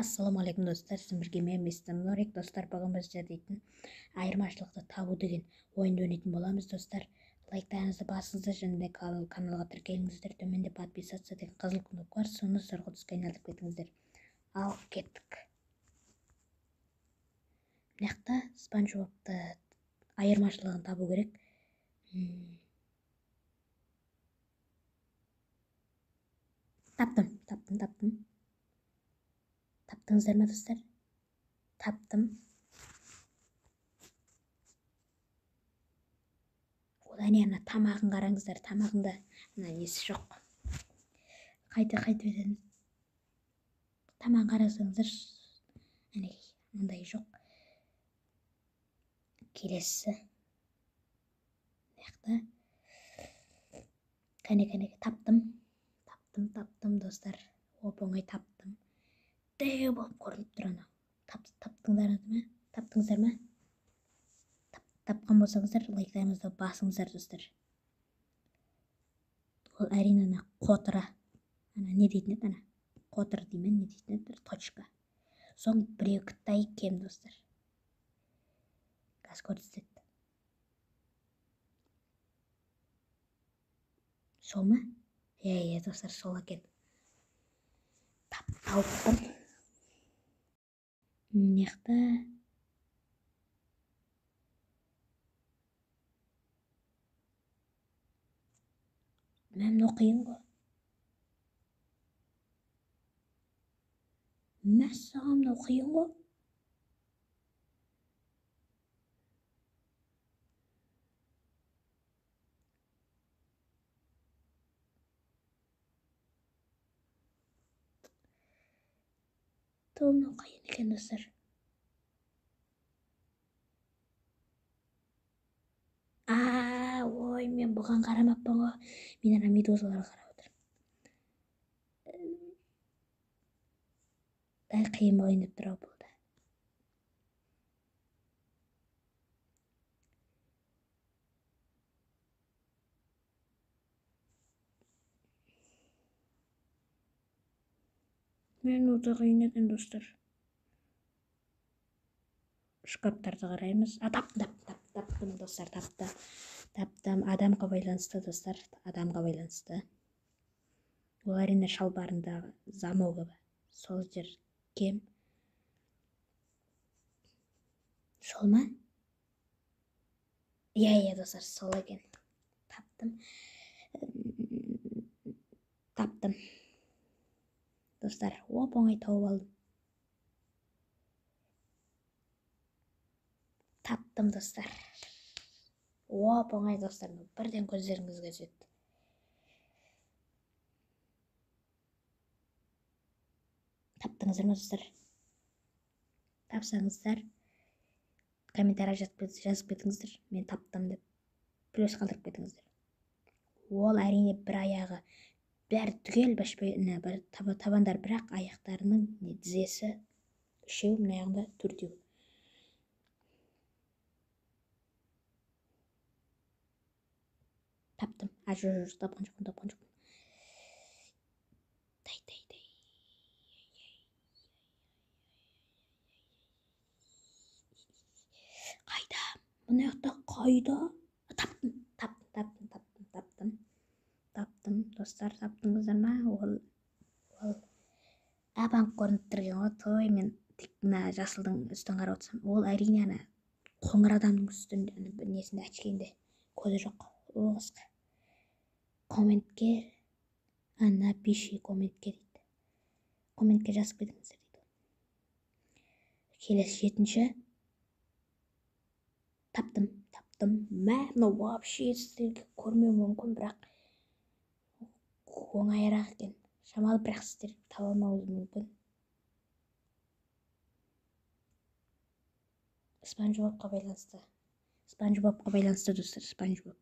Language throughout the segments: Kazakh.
Ассалаумағалейкум достар, сіздермен бірге мен Мистер Норик. Достар, бүгін біз дейтін айырмашылықты табу деген ойынды ойнайтын боламыз. Достар, лайктарыңызды басыңыздар және каналға тіркеліңіздер. Төменде подписаться деген қызыл кнопка бар, соны сұрғы түске айналдырып кетіңіздер. Ал кеттік. Мынақты Спанч Бобты айырмашылығын табу керек. Таптым. Таптыңыздар ма достар? Таптым. Одан ана тамағын қараңыздар, тамағында несі жоқ. Қайтып едіңіз. Тамағын қарасаңыздар, мындай жоқ. Келесі. Мынақты. Кәне, таптым достар. Оп-оңай таптым. Дәу болып көрініп тұр ана. Таптыңыздар ма? Тапқан болсаңыздар, лайктарыңызды басыңыздар достар. Ол әрине ана қотыра. Не дейтін еді ана? Қотыр деймен, не дейтін еді? Точка. Соң біреу Қытай кем достар. Газ көрсетеді. Сол ма? Достар, сол екен. Тауыптым. Мынақты. Мәмін оқиын ғой. Мәссағамын оқиын ғой. Тұғын оқиын екен достар. Ой, мен бұған қарамаппын ғой. Мен ана медузаларға қарап отырмын. Дәл қиын болайын деп тұрау болды. Мен өте қиын екен достар. Шкаптарды қараймыз. Таптым достар, таптым. Адамға байланысты достар, адамға байланысты. Ол әрине шалбарындағы замогы ба. Сол жер кем. Сол ма? Достар, сол екен. Таптым. Достар, оп-оңай тауып алдым. Таптым достар. Оп-оңай достар, бірден көздеріңізге жетті. Таптыңыздар ма достар? Тапсаңыздар, комментария жазып кетіңіздер. Мен таптым деп. Плюс қалдырып кетіңіздер. Ол әрине бір аяғы бәрі түгел табандар, бірақ аяқтарының тізесі үшеу, мына аяғында төртеу. Таптым. Тапқан жоқпын. Қайда? Мына жақта қайда? Таптым. Достар, таптыңыздар ма? Ол абанқ көрініп тұрген ғой. Той, мен тек мына жасылдың үстін қарап отырсам. Ол әрине ана қоңыр адамның үстінде, несінде әчкенде көзі жоқ. О, қысқа. Комментке, напиши комментке дейді. Комментке жазып кетіңіздер дейді. Келесі 7-ші. Таптым. Мә, вообще сіздерге көрмеу мүмкін, бірақ оңайырақ екен. Шамалы, бірақ сіздер таба алмауыңыз мүмкін. Спанч Бобқа байланысты достар, Спанч Боб.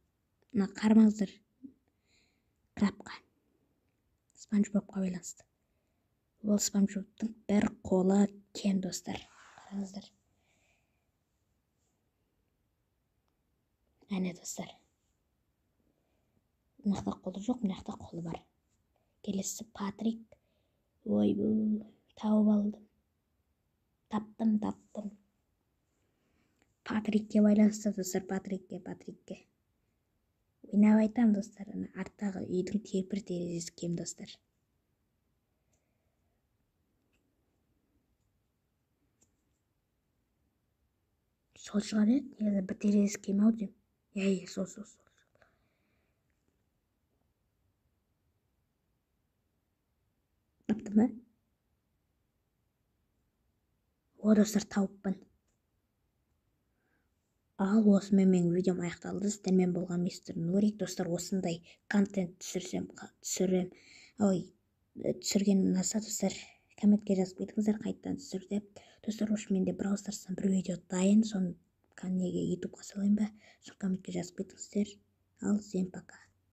Мына қармаңыздар. Крапқа. Спанч Бобқа байланысты. Ол Спанч Бобтың бір қолы кем достар. Қараңыздар. Әне достар. Мынақта қолы жоқ, мынақта қолы бар. Келесі Патрик. Ой, тауып алдым. Таптым. Патрикке байланысты достар, Патрикке. Ойнап айтам достар, арттағы үйдің терпір терезесі кем достар. Сол шығар еді, негізі бір терезесі кем ау деймін. Иә, сол. Таптым ба? О достар, тауыппын. Ал осымен менің видеом аяқталды. Сіздермен болған мистер Нурик. Достар, осындай контент түсіргенім ұнаса достар, комментке жазып кетіңіздер, қайттан түсір деп. Достар, менде Brawl Stars'тан бір видео дайын, соны неге ютубқа салайын ба, соны комментке жазып кетіңіздер. Ал, всем пока.